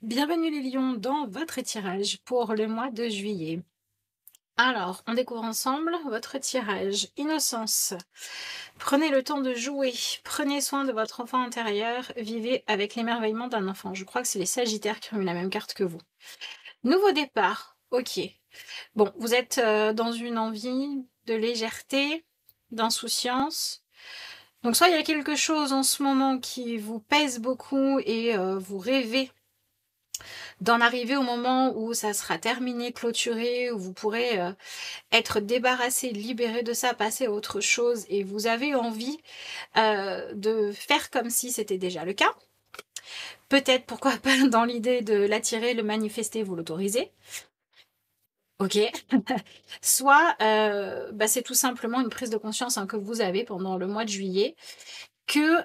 Bienvenue les lions dans votre tirage pour le mois de juillet. Alors, on découvre ensemble votre tirage. Innocence. Prenez le temps de jouer. Prenez soin de votre enfant intérieur. Vivez avec l'émerveillement d'un enfant. Je crois que c'est les Sagittaires qui ont eu la même carte que vous. Nouveau départ. Ok. Bon, vous êtes dans une envie de légèreté, d'insouciance. Donc soit il y a quelque chose en ce moment qui vous pèse beaucoup et vous rêvez d'en arriver au moment où ça sera terminé, clôturé, où vous pourrez être débarrassé, libéré de ça, passer à autre chose, et vous avez envie de faire comme si c'était déjà le cas. Peut-être, pourquoi pas, dans l'idée de l'attirer, le manifester, vous l'autorisez. Ok. Soit c'est tout simplement une prise de conscience que vous avez pendant le mois de juillet, que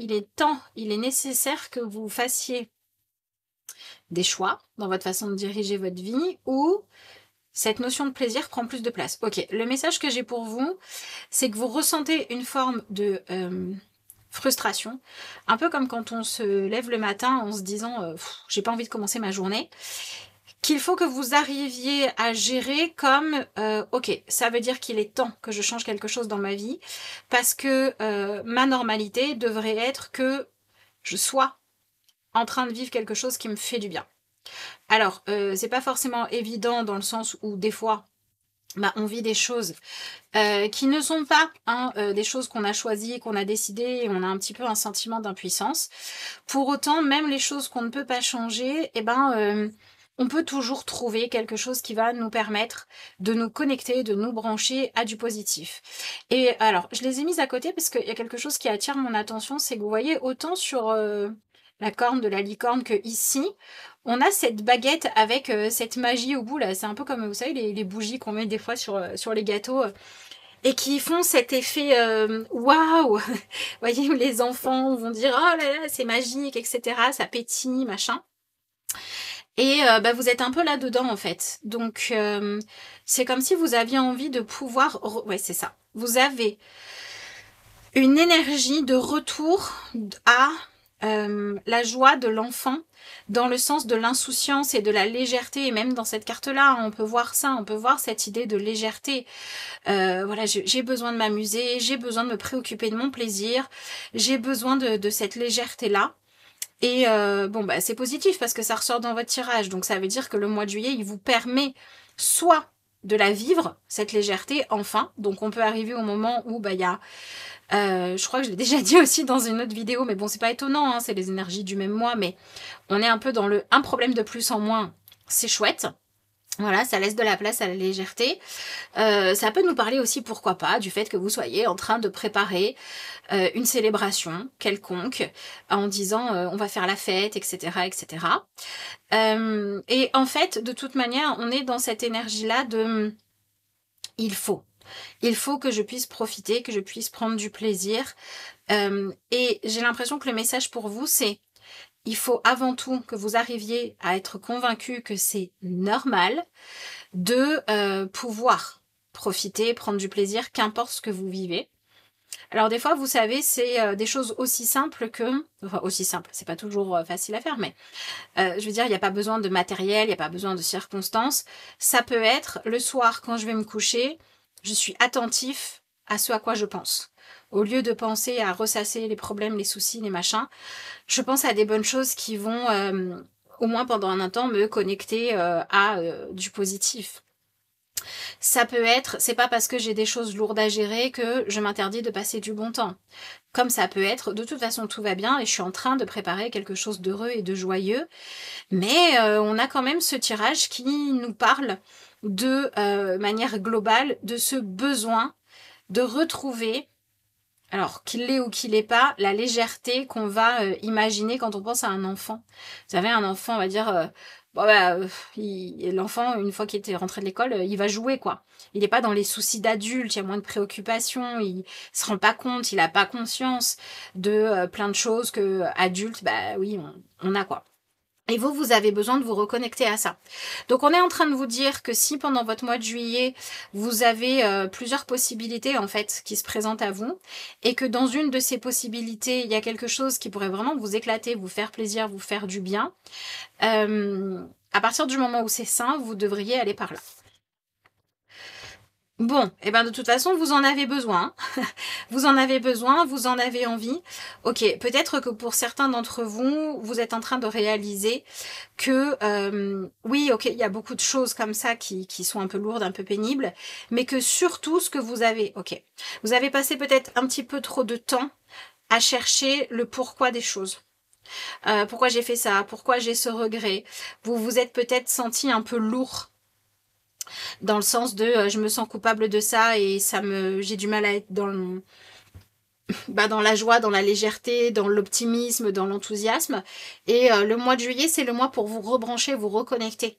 il est temps, il est nécessaire que vous fassiez des choix dans votre façon de diriger votre vie, ou cette notion de plaisir prend plus de place. Ok, le message que j'ai pour vous, c'est que vous ressentez une forme de frustration, un peu comme quand on se lève le matin en se disant j'ai pas envie de commencer ma journée, qu'il faut que vous arriviez à gérer comme ok, ça veut dire qu'il est temps que je change quelque chose dans ma vie, parce que ma normalité devrait être que je sois en train de vivre quelque chose qui me fait du bien. Alors, c'est pas forcément évident dans le sens où des fois, on vit des choses qui ne sont pas des choses qu'on a choisies, qu'on a décidées, et on a un petit peu un sentiment d'impuissance. Pour autant, même les choses qu'on ne peut pas changer, on peut toujours trouver quelque chose qui va nous permettre de nous connecter, de nous brancher à du positif. Et alors, je les ai mises à côté parce qu'il y a quelque chose qui attire mon attention, c'est que vous voyez, autant sur la corne de la licorne que ici, on a cette baguette avec cette magie au bout là. C'est un peu comme, vous savez, les bougies qu'on met des fois sur les gâteaux et qui font cet effet waouh. Vous voyez, où les enfants vont dire oh là là, c'est magique, etc. Ça pétille, machin. Et vous êtes un peu là-dedans en fait. Donc c'est comme si vous aviez envie de pouvoir... Ouais, c'est ça. Vous avez une énergie de retour à la joie de l'enfant, dans le sens de l'insouciance et de la légèreté. Et même dans cette carte-là, on peut voir ça, on peut voir cette idée de légèreté. Voilà, j'ai besoin de m'amuser, j'ai besoin de me préoccuper de mon plaisir, j'ai besoin de cette légèreté-là. Et c'est positif parce que ça ressort dans votre tirage. Donc ça veut dire que le mois de juillet, il vous permet soit de la vivre, cette légèreté, enfin. Donc on peut arriver au moment où il y a... je crois que je l'ai déjà dit aussi dans une autre vidéo, mais bon, c'est pas étonnant, c'est les énergies du même mois, mais on est un peu dans un problème de plus en moins, c'est chouette. Voilà, ça laisse de la place à la légèreté. Ça peut nous parler aussi, pourquoi pas, du fait que vous soyez en train de préparer une célébration quelconque, en disant on va faire la fête, etc. etc. Et en fait, de toute manière, on est dans cette énergie-là de il faut. Il faut que je puisse profiter, que je puisse prendre du plaisir. Et j'ai l'impression que le message pour vous, c'est il faut avant tout que vous arriviez à être convaincu que c'est normal de pouvoir profiter, prendre du plaisir, qu'importe ce que vous vivez. Alors des fois, vous savez, c'est des choses aussi simples que... Enfin, aussi simples, c'est pas toujours facile à faire, mais je veux dire, il n'y a pas besoin de matériel, il n'y a pas besoin de circonstances. Ça peut être, le soir, quand je vais me coucher, je suis attentif à ce à quoi je pense. Au lieu de penser à ressasser les problèmes, les soucis, les machins, je pense à des bonnes choses qui vont, au moins pendant un temps, me connecter à du positif. Ça peut être, c'est pas parce que j'ai des choses lourdes à gérer que je m'interdis de passer du bon temps. Comme ça peut être, de toute façon tout va bien et je suis en train de préparer quelque chose d'heureux et de joyeux. Mais on a quand même ce tirage qui nous parle de manière globale de ce besoin de retrouver, alors qu'il l'ait ou qu'il l'ait pas, la légèreté qu'on va imaginer quand on pense à un enfant. Vous savez, un enfant, on va dire... l'enfant, une fois qu'il était rentré de l'école, il va jouer, quoi. Il n'est pas dans les soucis d'adultes, il y a moins de préoccupations, il se rend pas compte, il n'a pas conscience de plein de choses que adulte, oui, on a, quoi. Et vous, vous avez besoin de vous reconnecter à ça. Donc, on est en train de vous dire que si pendant votre mois de juillet, vous avez plusieurs possibilités, en fait, qui se présentent à vous, et que dans une de ces possibilités, il y a quelque chose qui pourrait vraiment vous éclater, vous faire plaisir, vous faire du bien, à partir du moment où c'est sain, vous devriez aller par là. Bon, et ben de toute façon, vous en avez besoin. Vous en avez besoin, vous en avez envie. Ok, peut-être que pour certains d'entre vous, vous êtes en train de réaliser que, oui, ok, il y a beaucoup de choses comme ça qui sont un peu lourdes, un peu pénibles, mais que surtout ce que vous avez, ok, vous avez passé peut-être un petit peu trop de temps à chercher le pourquoi des choses. Pourquoi j'ai fait ça? Pourquoi j'ai ce regret? Vous vous êtes peut-être senti un peu lourd dans le sens de je me sens coupable de ça et j'ai du mal à être dans la joie, dans la légèreté, dans l'optimisme, dans l'enthousiasme. Et le mois de juillet, c'est le mois pour vous rebrancher, vous reconnecter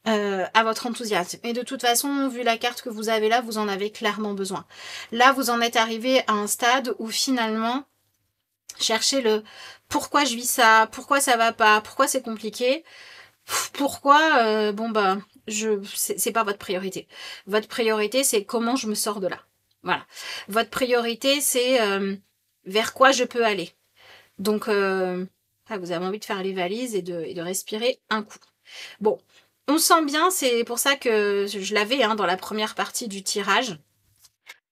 à votre enthousiasme. Et de toute façon, vu la carte que vous avez là, vous en avez clairement besoin. Là, vous en êtes arrivé à un stade où finalement, cherchez le pourquoi je vis ça, pourquoi ça va pas, pourquoi c'est compliqué, pourquoi, c'est pas votre priorité. Votre priorité, c'est comment je me sors de là. Voilà. Votre priorité, c'est vers quoi je peux aller. Donc, vous avez envie de faire les valises et de respirer un coup. Bon, on sent bien, c'est pour ça que je l'avais dans la première partie du tirage.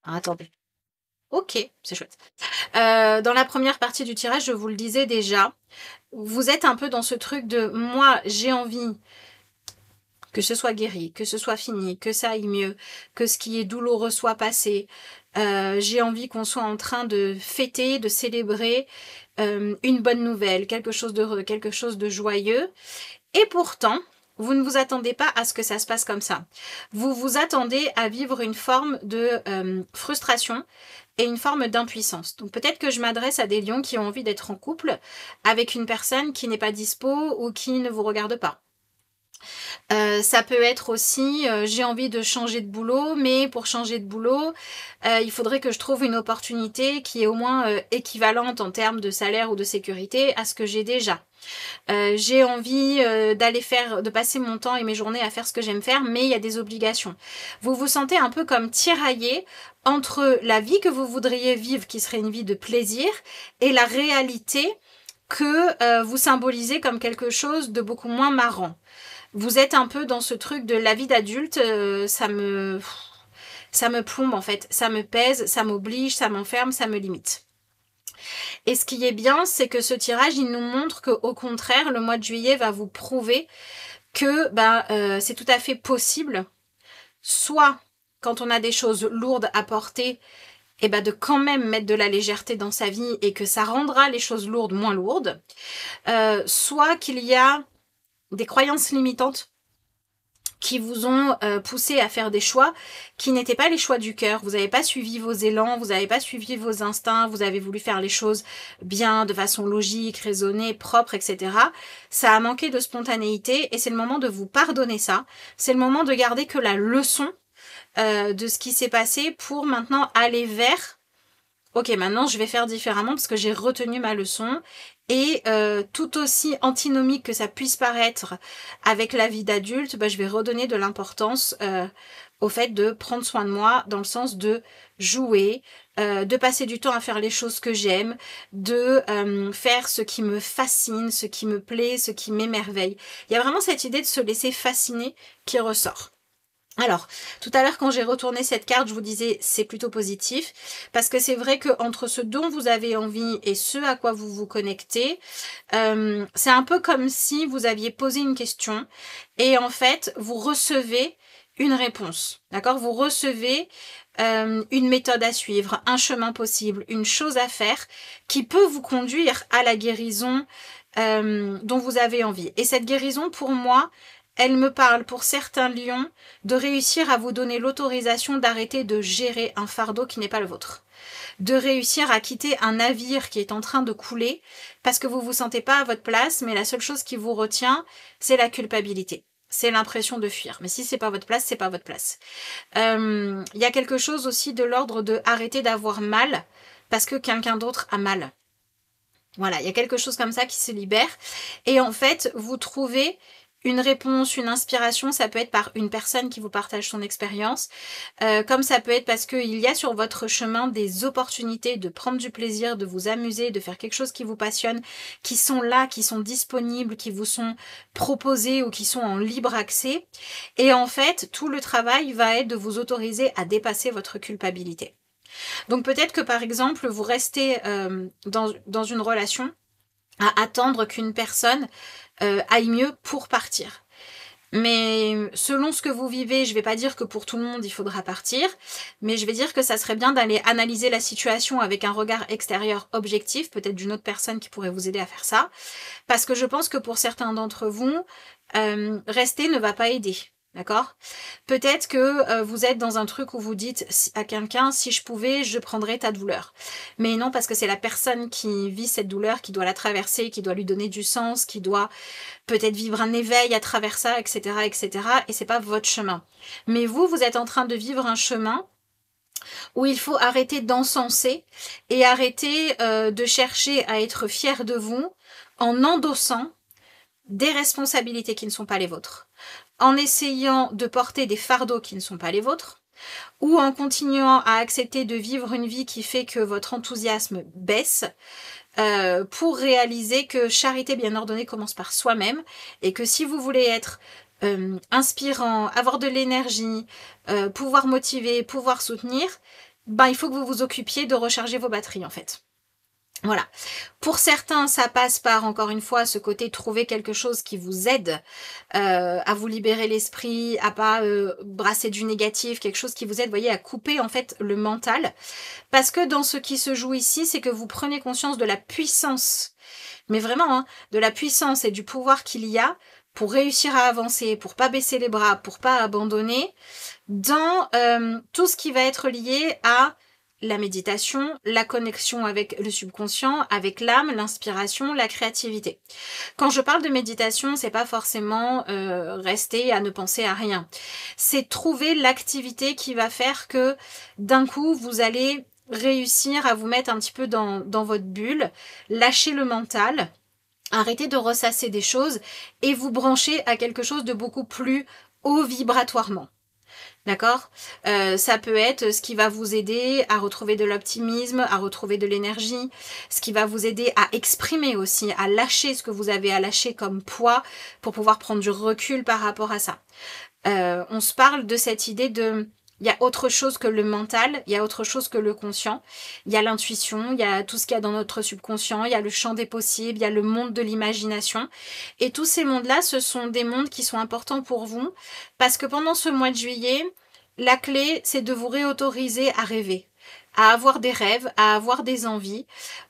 Ah, attendez. Ok, c'est chouette. Dans la première partie du tirage, je vous le disais déjà, vous êtes un peu dans ce truc de moi, j'ai envie que ce soit guéri, que ce soit fini, que ça aille mieux, que ce qui est douloureux soit passé. J'ai envie qu'on soit en train de fêter, de célébrer une bonne nouvelle, quelque chose d'heureux, quelque chose de joyeux. Et pourtant, vous ne vous attendez pas à ce que ça se passe comme ça. Vous vous attendez à vivre une forme de frustration et une forme d'impuissance. Donc peut-être que je m'adresse à des lions qui ont envie d'être en couple avec une personne qui n'est pas dispo ou qui ne vous regarde pas. Ça peut être aussi, j'ai envie de changer de boulot, mais pour changer de boulot, il faudrait que je trouve une opportunité qui est au moins équivalente en termes de salaire ou de sécurité à ce que j'ai déjà. J'ai envie de passer mon temps et mes journées à faire ce que j'aime faire, mais il y a des obligations. Vous vous sentez un peu comme tiraillé entre la vie que vous voudriez vivre, qui serait une vie de plaisir, et la réalité que vous symbolisez comme quelque chose de beaucoup moins marrant. Vous êtes un peu dans ce truc de la vie d'adulte, ça me plombe en fait, ça me pèse, ça m'oblige, ça m'enferme, ça me limite. Et ce qui est bien, c'est que ce tirage, il nous montre qu'au contraire, le mois de juillet va vous prouver que c'est tout à fait possible, soit quand on a des choses lourdes à porter, de quand même mettre de la légèreté dans sa vie et que ça rendra les choses lourdes moins lourdes, soit qu'il y a des croyances limitantes qui vous ont poussé à faire des choix qui n'étaient pas les choix du cœur. Vous n'avez pas suivi vos élans, vous n'avez pas suivi vos instincts, vous avez voulu faire les choses bien, de façon logique, raisonnée, propre, etc. Ça a manqué de spontanéité et c'est le moment de vous pardonner ça. C'est le moment de garder que la leçon de ce qui s'est passé pour maintenant aller vers ok, maintenant je vais faire différemment parce que j'ai retenu ma leçon. Et tout aussi antinomique que ça puisse paraître avec la vie d'adulte, je vais redonner de l'importance au fait de prendre soin de moi dans le sens de jouer, de passer du temps à faire les choses que j'aime, de faire ce qui me fascine, ce qui me plaît, ce qui m'émerveille. Il y a vraiment cette idée de se laisser fasciner qui ressort. Alors, tout à l'heure quand j'ai retourné cette carte, je vous disais c'est plutôt positif parce que c'est vrai que entre ce dont vous avez envie et ce à quoi vous vous connectez, c'est un peu comme si vous aviez posé une question et en fait vous recevez une réponse, d'accord? Vous recevez une méthode à suivre, un chemin possible, une chose à faire qui peut vous conduire à la guérison dont vous avez envie. Et cette guérison pour moi, elle me parle pour certains lions de réussir à vous donner l'autorisation d'arrêter de gérer un fardeau qui n'est pas le vôtre. De réussir à quitter un navire qui est en train de couler parce que vous vous sentez pas à votre place, mais la seule chose qui vous retient, c'est la culpabilité. C'est l'impression de fuir. Mais si c'est pas votre place, c'est pas votre place. Il y a quelque chose aussi de l'ordre de arrêter d'avoir mal parce que quelqu'un d'autre a mal. Voilà, il y a quelque chose comme ça qui se libère. Et en fait, vous trouvez une réponse, une inspiration, ça peut être par une personne qui vous partage son expérience, comme ça peut être parce qu'il y a sur votre chemin des opportunités de prendre du plaisir, de vous amuser, de faire quelque chose qui vous passionne, qui sont là, qui sont disponibles, qui vous sont proposés ou qui sont en libre accès. Et en fait, tout le travail va être de vous autoriser à dépasser votre culpabilité. Donc peut-être que par exemple, vous restez dans une relation à attendre qu'une personne aille mieux pour partir. Mais selon ce que vous vivez, je ne vais pas dire que pour tout le monde il faudra partir, mais je vais dire que ça serait bien d'aller analyser la situation avec un regard extérieur objectif, peut-être d'une autre personne qui pourrait vous aider à faire ça, parce que je pense que pour certains d'entre vous, rester ne va pas aider. D'accord? Peut-être que vous êtes dans un truc où vous dites à quelqu'un, si je pouvais, je prendrais ta douleur. Mais non, parce que c'est la personne qui vit cette douleur, qui doit la traverser, qui doit lui donner du sens, qui doit peut-être vivre un éveil à travers ça, etc., etc. Et c'est pas votre chemin. Mais vous êtes en train de vivre un chemin où il faut arrêter d'encenser et arrêter de chercher à être fier de vous en endossant des responsabilités qui ne sont pas les vôtres, en essayant de porter des fardeaux qui ne sont pas les vôtres, ou en continuant à accepter de vivre une vie qui fait que votre enthousiasme baisse, pour réaliser que charité bien ordonnée commence par soi-même, et que si vous voulez être inspirant, avoir de l'énergie, pouvoir motiver, pouvoir soutenir, ben, il faut que vous vous occupiez de recharger vos batteries en fait. Voilà. Pour certains, ça passe par, encore une fois, ce côté trouver quelque chose qui vous aide à vous libérer l'esprit, à pas brasser du négatif, quelque chose qui vous aide, vous voyez, à couper en fait le mental. Parce que dans ce qui se joue ici, c'est que vous prenez conscience de la puissance, mais vraiment, hein, de la puissance et du pouvoir qu'il y a pour réussir à avancer, pour pas baisser les bras, pour pas abandonner, dans tout ce qui va être lié à la méditation, la connexion avec le subconscient, avec l'âme, l'inspiration, la créativité. Quand je parle de méditation, c'est pas forcément rester à ne penser à rien. C'est trouver l'activité qui va faire que d'un coup, vous allez réussir à vous mettre un petit peu dans votre bulle, lâcher le mental, arrêter de ressasser des choses et vous brancher à quelque chose de beaucoup plus haut vibratoirement. D'accord? Ça peut être ce qui va vous aider à retrouver de l'optimisme, à retrouver de l'énergie, ce qui va vous aider à exprimer aussi, à lâcher ce que vous avez à lâcher comme poids pour pouvoir prendre du recul par rapport à ça. On se parle de cette idée de... Il y a autre chose que le mental, il y a autre chose que le conscient, il y a l'intuition, il y a tout ce qu'il y a dans notre subconscient, il y a le champ des possibles, il y a le monde de l'imagination. Et tous ces mondes-là, ce sont des mondes qui sont importants pour vous parce que pendant ce mois de juillet, la clé, c'est de vous réautoriser à rêver, à avoir des rêves, à avoir des envies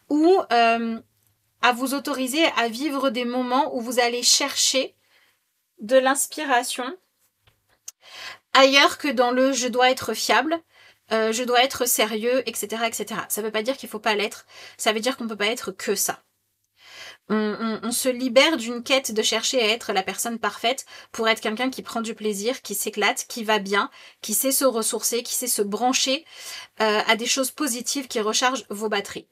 ou à vous autoriser à vivre des moments où vous allez chercher de l'inspiration ailleurs que dans le je dois être fiable, je dois être sérieux, etc., etc. Ça ne veut pas dire qu'il ne faut pas l'être, ça veut dire qu'on ne peut pas être que ça. On se libère d'une quête de chercher à être la personne parfaite pour être quelqu'un qui prend du plaisir, qui s'éclate, qui va bien, qui sait se ressourcer, qui sait se brancher à des choses positives qui rechargent vos batteries.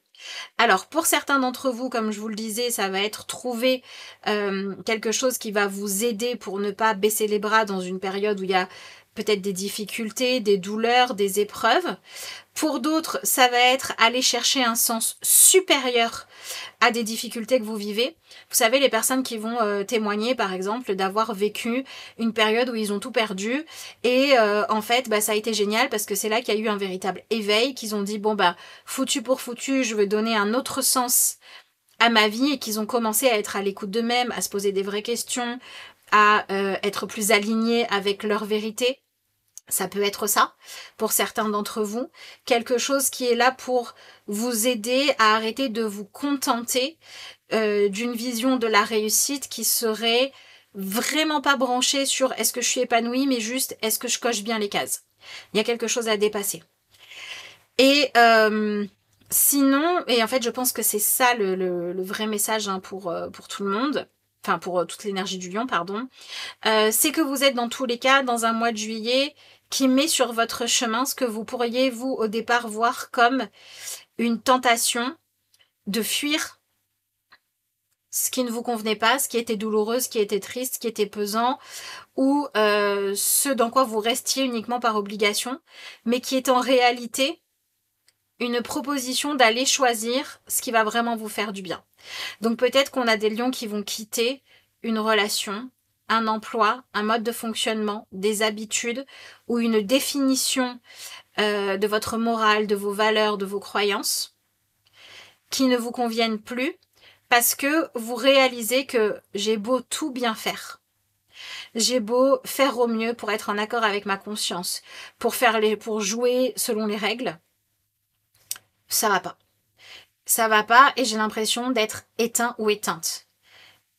Alors, pour certains d'entre vous, comme je vous le disais, ça va être trouver quelque chose qui va vous aider pour ne pas baisser les bras dans une période où il y a peut-être des difficultés, des douleurs, des épreuves. Pour d'autres, ça va être aller chercher un sens supérieur à des difficultés que vous vivez. Vous savez, les personnes qui vont témoigner, par exemple, d'avoir vécu une période où ils ont tout perdu et en fait, ça a été génial parce que c'est là qu'il y a eu un véritable éveil, qu'ils ont dit, bon, foutu pour foutu, je veux donner un autre sens à ma vie et qu'ils ont commencé à être à l'écoute d'eux-mêmes, à se poser des vraies questions, à être plus alignés avec leur vérité. Ça peut être ça, pour certains d'entre vous, quelque chose qui est là pour vous aider à arrêter de vous contenter d'une vision de la réussite qui serait vraiment pas branchée sur est-ce que je suis épanouie, mais juste est-ce que je coche bien les cases. Il y a quelque chose à dépasser. Et sinon, et en fait je pense que c'est ça le vrai message pour tout le monde, enfin pour toute l'énergie du lion, pardon, c'est que vous êtes dans tous les cas dans un mois de juillet qui met sur votre chemin ce que vous pourriez, vous, au départ, voir comme une tentation de fuir ce qui ne vous convenait pas, ce qui était douloureux, ce qui était triste, ce qui était pesant, ou ce dans quoi vous restiez uniquement par obligation, mais qui est en réalité une proposition d'aller choisir ce qui va vraiment vous faire du bien. Donc peut-être qu'on a des lions qui vont quitter une relation, un emploi, un mode de fonctionnement, des habitudes ou une définition de votre morale, de vos valeurs, de vos croyances qui ne vous conviennent plus parce que vous réalisez que j'ai beau tout bien faire. J'ai beau faire au mieux pour être en accord avec ma conscience, pour jouer selon les règles, ça va pas. Ça va pas et j'ai l'impression d'être éteint ou éteinte.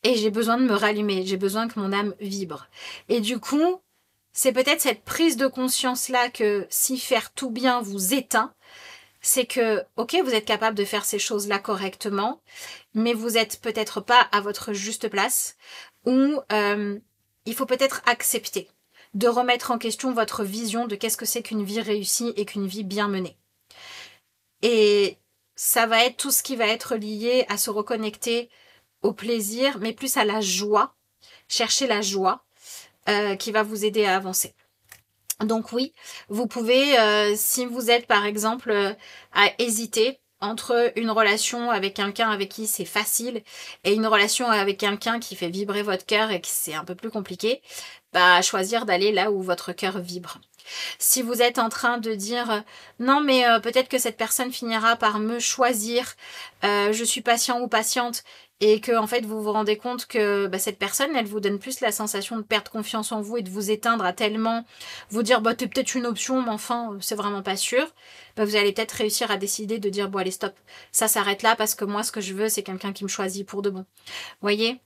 Et j'ai besoin de me rallumer, j'ai besoin que mon âme vibre. Et du coup, c'est peut-être cette prise de conscience-là que si faire tout bien vous éteint, c'est que, ok, vous êtes capable de faire ces choses-là correctement, mais vous êtes peut-être pas à votre juste place, ou il faut peut-être accepter de remettre en question votre vision de qu'est-ce que c'est qu'une vie réussie et qu'une vie bien menée. Et ça va être tout ce qui va être lié à se reconnecter au plaisir, mais plus à la joie, chercher la joie qui va vous aider à avancer. Donc oui, vous pouvez, si vous êtes par exemple à hésiter entre une relation avec quelqu'un avec qui c'est facile et une relation avec quelqu'un qui fait vibrer votre cœur et qui c'est un peu plus compliqué, bah choisir d'aller là où votre cœur vibre. Si vous êtes en train de dire non mais peut-être que cette personne finira par me choisir, je suis patient ou patiente et que en fait vous vous rendez compte que cette personne elle vous donne plus la sensation de perdre confiance en vous et de vous éteindre à tellement vous dire t'es peut-être une option mais enfin c'est vraiment pas sûr, vous allez peut-être réussir à décider de dire bon allez stop, ça s'arrête là parce que moi ce que je veux c'est quelqu'un qui me choisit pour de bon. Voyez,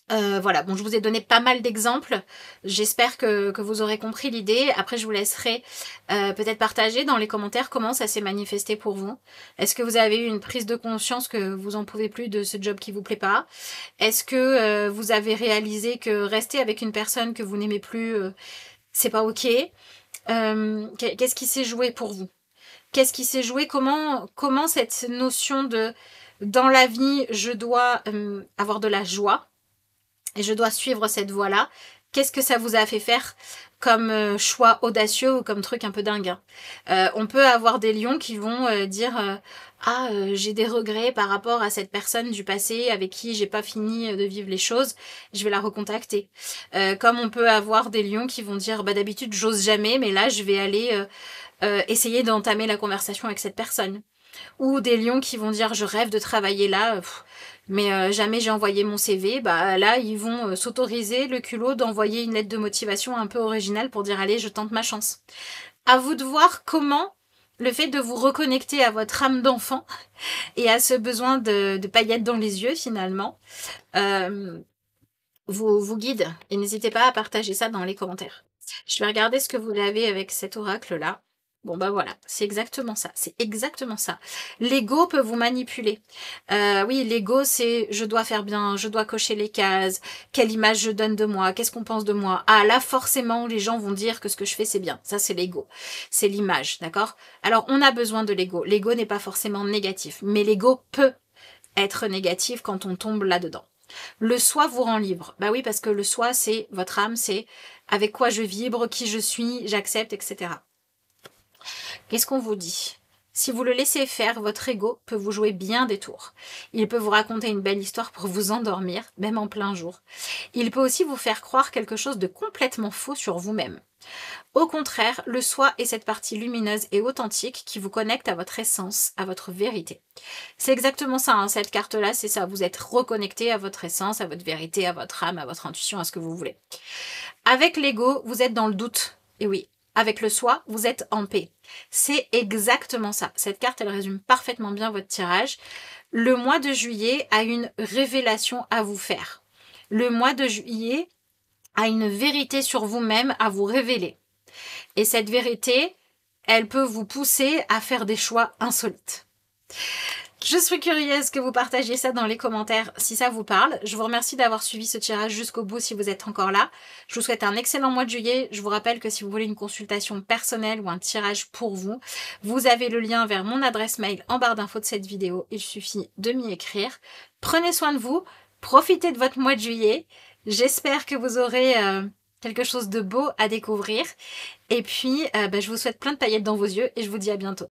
voilà, bon, je vous ai donné pas mal d'exemples. J'espère que vous aurez compris l'idée. Après, je vous laisserai peut-être partager dans les commentaires comment ça s'est manifesté pour vous. Est-ce que vous avez eu une prise de conscience que vous en pouvez plus de ce job qui vous plaît pas? Est-ce que vous avez réalisé que rester avec une personne que vous n'aimez plus, c'est pas ok? Qu'est-ce qui s'est joué pour vous? Qu'est-ce qui s'est joué? Comment cette notion de dans la vie, je dois avoir de la joie et je dois suivre cette voie-là. Qu'est-ce que ça vous a fait faire comme choix audacieux ou comme truc un peu dingue? On peut avoir des lions qui vont dire j'ai des regrets par rapport à cette personne du passé avec qui j'ai pas fini de vivre les choses, je vais la recontacter. Comme on peut avoir des lions qui vont dire d'habitude j'ose jamais mais là je vais aller essayer d'entamer la conversation avec cette personne. Ou des lions qui vont dire je rêve de travailler là, mais jamais j'ai envoyé mon CV. Là ils vont s'autoriser le culot d'envoyer une lettre de motivation un peu originale pour dire allez je tente ma chance. À vous de voir comment le fait de vous reconnecter à votre âme d'enfant et à ce besoin de paillettes dans les yeux finalement vous guide. Et n'hésitez pas à partager ça dans les commentaires. Je vais regarder ce que vous avez avec cet oracle là. Bon voilà, c'est exactement ça, c'est exactement ça. L'ego peut vous manipuler. Oui, l'ego c'est je dois faire bien, je dois cocher les cases, quelle image je donne de moi, qu'est-ce qu'on pense de moi. Ah là forcément les gens vont dire que ce que je fais c'est bien, ça c'est l'ego, c'est l'image, d'accord? Alors on a besoin de l'ego, l'ego n'est pas forcément négatif, mais l'ego peut être négatif quand on tombe là-dedans. Le soi vous rend libre. Oui, parce que le soi, c'est votre âme, c'est avec quoi je vibre, qui je suis, j'accepte, etc. Qu'est-ce qu'on vous dit? Si vous le laissez faire, votre ego peut vous jouer bien des tours. Il peut vous raconter une belle histoire pour vous endormir, même en plein jour. Il peut aussi vous faire croire quelque chose de complètement faux sur vous-même. Au contraire, le soi est cette partie lumineuse et authentique qui vous connecte à votre essence, à votre vérité. C'est exactement ça, cette carte-là, c'est ça. Vous êtes reconnecté à votre essence, à votre vérité, à votre âme, à votre intuition, à ce que vous voulez. Avec l'ego, vous êtes dans le doute. Et oui, avec le soi, vous êtes en paix. C'est exactement ça. Cette carte, elle résume parfaitement bien votre tirage. Le mois de juillet a une révélation à vous faire. Le mois de juillet a une vérité sur vous-même à vous révéler. Et cette vérité, elle peut vous pousser à faire des choix insolites. Je suis curieuse que vous partagiez ça dans les commentaires si ça vous parle. Je vous remercie d'avoir suivi ce tirage jusqu'au bout si vous êtes encore là. Je vous souhaite un excellent mois de juillet. Je vous rappelle que si vous voulez une consultation personnelle ou un tirage pour vous, vous avez le lien vers mon adresse mail en barre d'infos de cette vidéo. Il suffit de m'y écrire. Prenez soin de vous. Profitez de votre mois de juillet. J'espère que vous aurez quelque chose de beau à découvrir. Et puis, je vous souhaite plein de paillettes dans vos yeux et je vous dis à bientôt.